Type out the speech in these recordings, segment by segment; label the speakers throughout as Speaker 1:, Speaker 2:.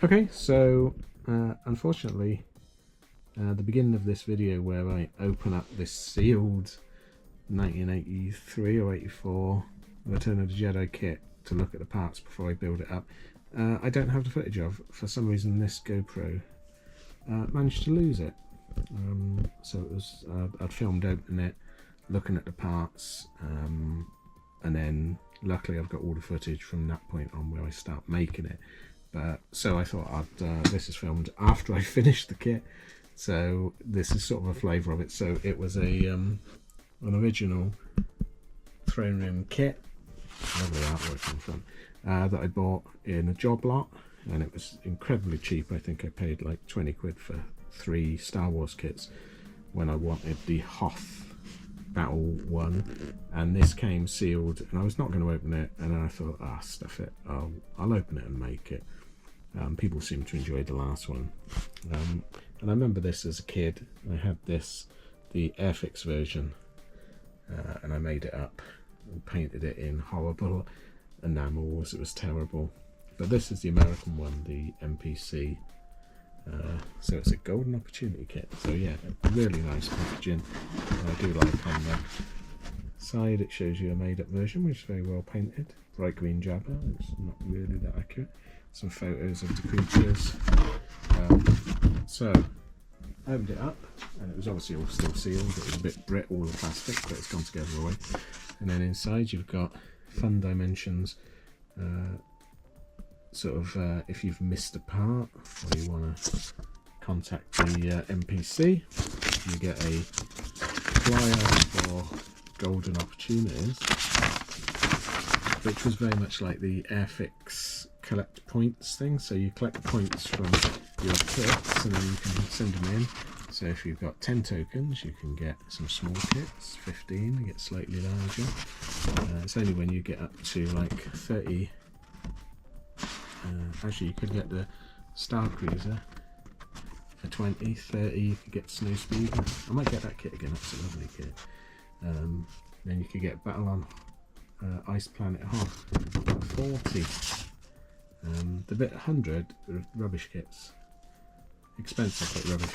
Speaker 1: Okay, so unfortunately the beginning of this video where I open up this sealed 1983 or 84 Return of the Jedi kit to look at the parts before I build it up, I don't have the footage of. For some reason this GoPro managed to lose it. So it was I'd filmed opening it, looking at the parts, and then luckily I've got all the footage from that point on where I start making it. But so I thought this is filmed after I finished the kit, so this is sort of a flavour of it. So it was a an original throne room kit, lovely artwork in front, that I bought in a job lot, and it was incredibly cheap. I think I paid like 20 quid for 3 Star Wars kits when I wanted the Hoth Battle one, and this came sealed and I was not going to open it, and then I thought, stuff it, I'll open it and make it. People seem to enjoy the last one, and I remember this as a kid. I had this, the Airfix version, and I made it up and painted it in horrible enamels. It was terrible. But this is the American one, the MPC. So it's a golden opportunity kit. So yeah, really nice packaging. I do like on the side it shows you a made up version, which is very well painted. Bright green Jabba, it's not really that accurate. Some photos of the creatures. So I opened it up and it was obviously all still sealed. It was a bit brittle, the plastic, but it's gone together all right. And then inside you've got fun dimensions. If you've missed a part or you want to contact the MPC, you get a flyer for golden opportunities, which was very much like the Airfix collect points thing. So you collect points from your kits and then you can send them in. So if you've got 10 tokens, you can get some small kits. 15, you get slightly larger. It's only when you get up to like 30. Actually, you could get the Star Cruiser for 20, 30. You could get Snow Speed. I might get that kit again. That's a lovely kit. Then you could get Battle on Ice Planet Hoth for 40. The bit 100 rubbish kits. Expensive but rubbish.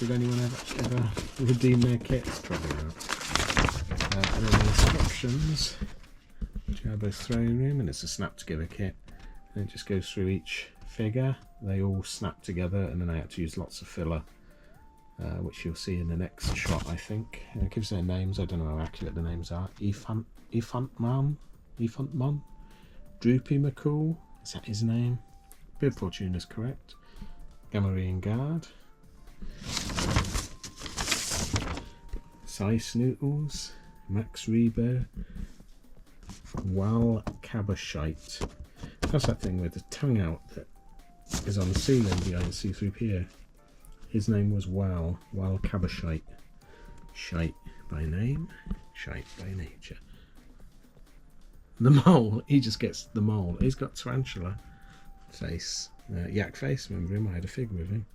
Speaker 1: Did anyone ever redeem their kits? Probably not. And then the instructions. Jabba's throne room, and it's a snap together kit, and it just goes through each figure. They all snap together, and then I had to use lots of filler, which you'll see in the next shot, I think. And it gives their names. I don't know how accurate the names are. Efuntmon, Droopy McCool, is that his name? Bib Fortune is correct. Gamorrean Guard, Sai Snootles, Max Rebo, Wal Cabashite. That's that thing with the tongue out that is on the ceiling behind C-3PO. His name was Wal Cabashite. Shite by name, shite by nature. The mole, he just gets the mole. He's got tarantula face, yak face. Remember him? I had a fig with him.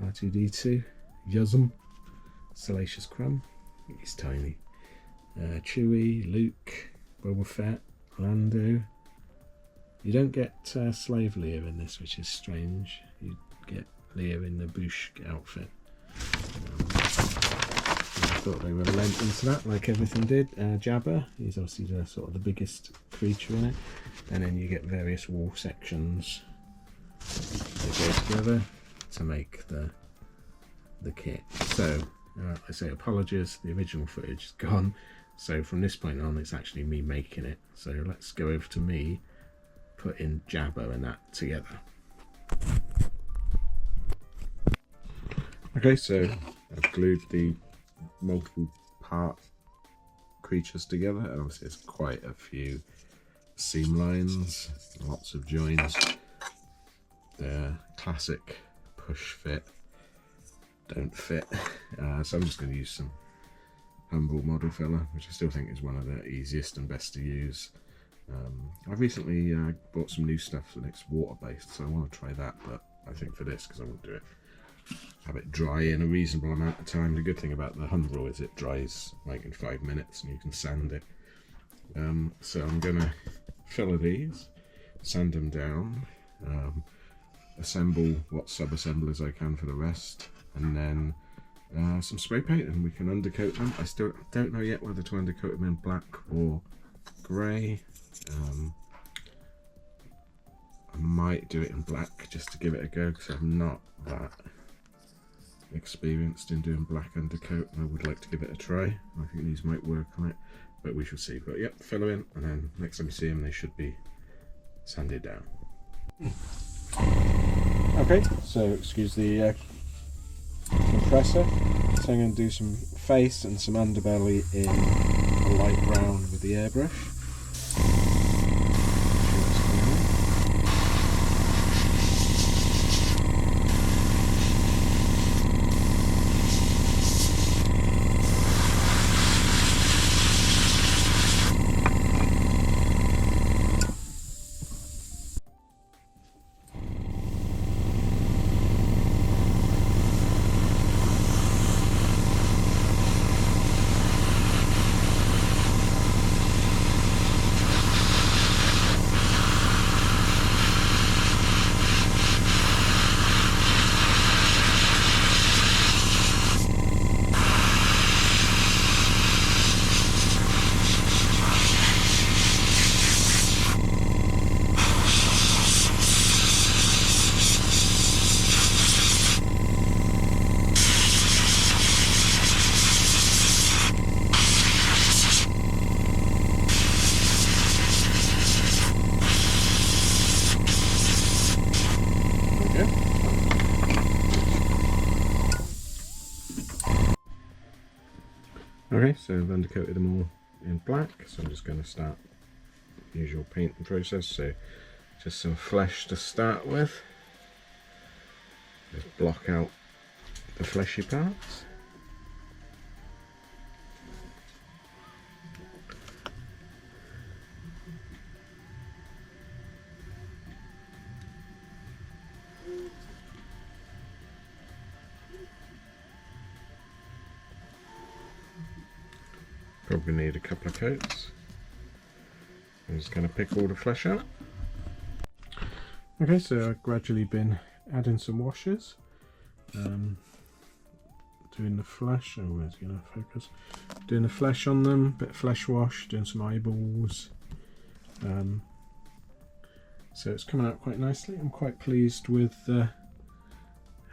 Speaker 1: R2D2, Yuzum, Salacious Crumb. He's tiny. Chewie, Luke, Boba Fett, Lando. You don't get Slave Leia in this, which is strange. You get Leia in the Bouche outfit. I thought they would have lent into that, like everything did. Jabba, he's obviously the sort of the biggest creature in it, and then you get various wall sections that go together to make the kit. So I say apologies, the original footage is gone. So from this point on, it's actually me making it. So let's go over to me putting Jabba and that together. Okay, so I've glued the multiple part creatures together, and obviously there's quite a few seam lines, lots of joins. They're classic push fit, don't fit. So I'm just going to use some humble model filler, which I still think is one of the easiest and best to use. I've recently bought some new stuff and it's water based, so I want to try that, but I think for this, because I want to do it, have it dry in a reasonable amount of time. The good thing about the humble is it dries like in 5 minutes and you can sand it. So I'm going to filler these, sand them down, assemble what sub-assemblers I can for the rest, and then some spray paint, and we can undercoat them. I still don't know yet whether to undercoat them in black or grey. I might do it in black just to give it a go, because I'm not that experienced in doing black undercoat. I would like to give it a try. I think these might work on it, but we shall see. But yep, fill in, and then next time you see them, they should be sanded down. Okay, so excuse the compressor. So I'm going to do some face and some underbelly in a light brown with the airbrush. Okay, so I've undercoated them all in black, so I'm just going to start the usual painting process. So just some flesh to start with. Just block out the fleshy parts. Probably need a couple of coats. I'm just going to pick all the flesh out. Okay, so I've gradually been adding some washes. Doing the flesh, oh where's it going to focus? Doing the flesh on them, bit of flesh wash, doing some eyeballs. So it's coming out quite nicely. I'm quite pleased with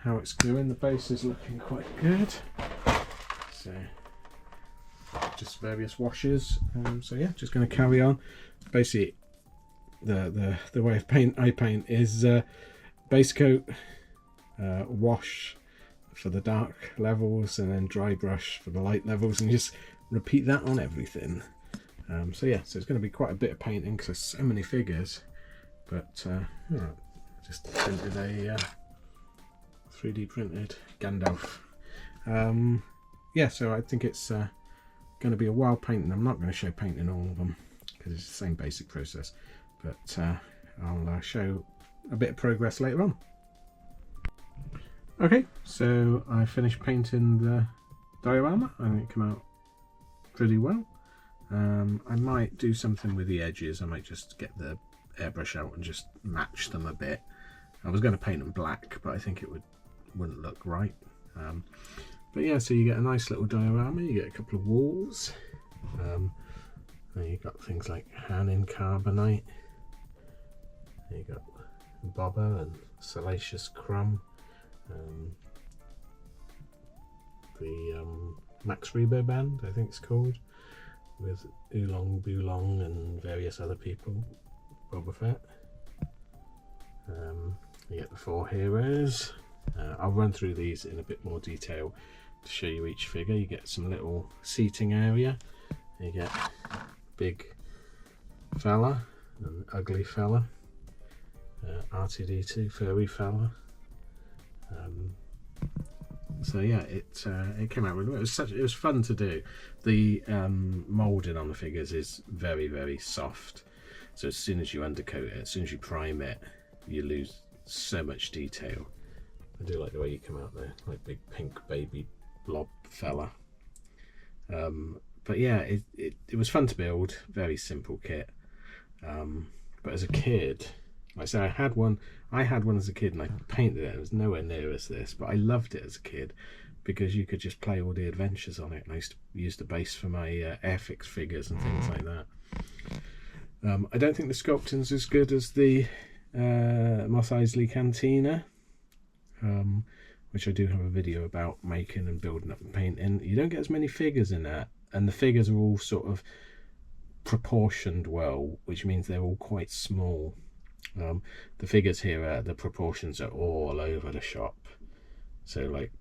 Speaker 1: how it's going. The base is looking quite good. So just various washes. So yeah, just going to carry on. Basically, the way of I paint is base coat, wash for the dark levels, and then dry brush for the light levels, and just repeat that on everything. So yeah, so it's going to be quite a bit of painting because there's so many figures. But just printed a 3D printed Gandalf. Yeah, so I think it's going to be a while painting. I'm not going to show painting all of them because it's the same basic process, but I'll show a bit of progress later on. Okay, so I finished painting the diorama. I think it came out pretty well. I might do something with the edges. I might just get the airbrush out and just match them a bit. I was going to paint them black, but I think it wouldn't look right. But yeah, so you get a nice little diorama. You get a couple of walls. And you got things like Hannin Carbonite. You got Bobber and Salacious Crumb. The Max Rebo Band, I think it's called, with Oolong Boolong and various other people. Boba Fett. You get the 4 heroes. I'll run through these in a bit more detail to show you each figure. You get some little seating area. You get big fella and ugly fella. R2D2 furry fella. So yeah, it came out really well. It was fun to do. The moulding on the figures is very, very soft. So as soon as you undercoat it, as soon as you prime it, you lose so much detail. I do like the way you come out there, like big pink baby blob fella. But yeah, it was fun to build. Very simple kit. But as a kid, Like I said, I had one as a kid and I painted it. It was nowhere near as this, but I loved it as a kid because you could just play all the adventures on it. And I used to use the base for my Airfix figures and things like that. I don't think the sculpting's as good as the Mos Eisley Cantina, which I do have a video about making and building up and painting. You don't get as many figures in that, and the figures are all sort of proportioned well, which means they're all quite small. The figures here, the proportions are all over the shop. So like,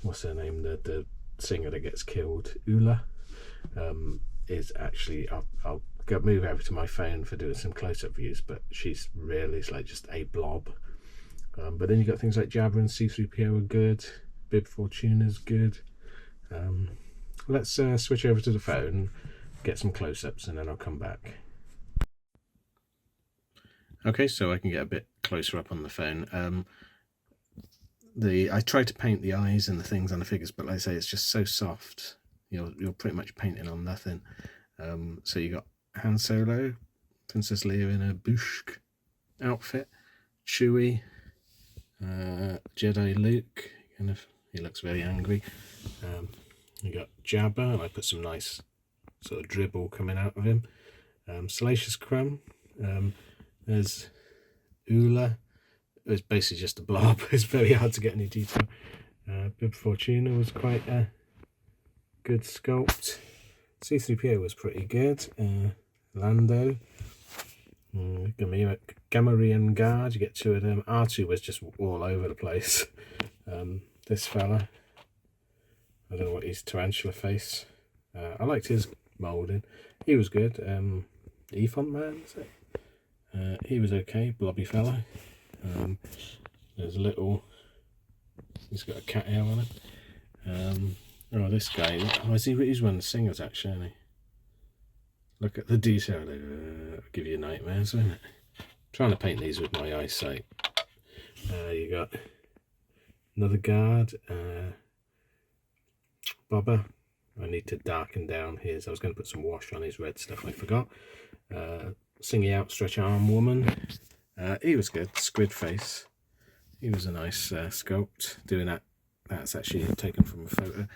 Speaker 1: what's her name, the singer that gets killed, Ula, is actually, I'll move over to my phone for doing some close-up views, but she's really, it's like just a blob. But then you got things like Jabba and C-3PO are good, Bib Fortuna's good. Let's switch over to the phone, get some close-ups, and then I'll come back. Okay, so I can get a bit closer up on the phone. I tried to paint the eyes and the things on the figures, but like I say, it's just so soft. You're pretty much painting on nothing. So you got Han Solo, Princess Leia in a Bushk outfit, Chewie, Jedi Luke, he looks very angry. You got Jabba, and I put some nice sort of dribble coming out of him. Salacious Crumb, there's Ula. It's basically just a blob. It's very hard to get any detail. Bib Fortuna was quite a good sculpt. C-3PO was pretty good. Lando, Gamorrean Guard, you get two of them. R2 was just all over the place. This fella, I don't know what his tarantula face. I liked his moulding. He was good. Efont Man, is it? He was okay, blobby fella. There's a little, he's got a cat hair on him. Oh, this guy, he's one of the singers actually, isn't he? Look at the detail, give you nightmares, isn't it? Trying to paint these with my eyesight. You got another guard, Bubba. I need to darken down his, I was going to put some wash on his red stuff, I forgot. Singy Outstretch Arm Woman. He was good. Squid Face. He was a nice sculpt. Doing that. That's actually taken from a photo.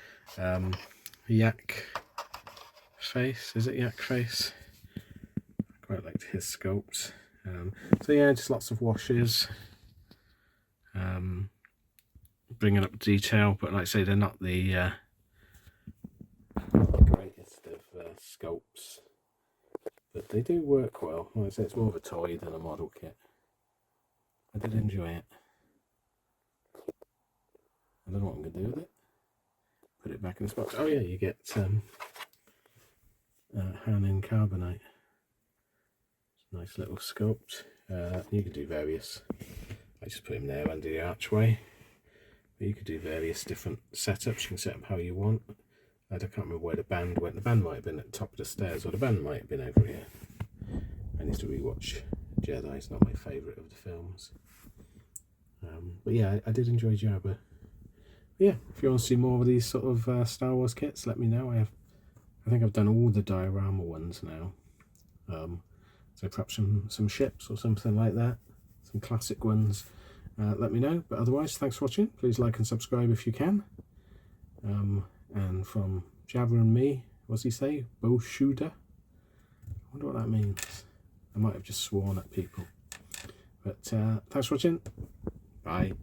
Speaker 1: Yak Face. Is it Yak Face? I quite liked his sculpt. So yeah, just lots of washes. Bringing up detail, but like I say, they're not the greatest of sculpts. But they do work well. Like I say, it's more of a toy than a model kit. I did enjoy it. I don't know what I'm going to do with it. Put it back in this box. Oh yeah, you get Han in carbonite. Nice little sculpt. You can do various. I just put him there under the archway. But you could do various different setups. You can set up how you want. I can't remember where the band went. The band might have been at the top of the stairs, or the band might have been over here. I need to rewatch Jedi. It's not my favourite of the films. But yeah, I did enjoy Jabba. But yeah, if you want to see more of these sort of Star Wars kits, let me know. I think I've done all the diorama ones now. So perhaps some ships or something like that. Some classic ones. Let me know. But otherwise, thanks for watching. Please like and subscribe if you can. And from Jabba and me, what's he say? Boshuda? I wonder what that means. I might have just sworn at people. But thanks for watching. Bye.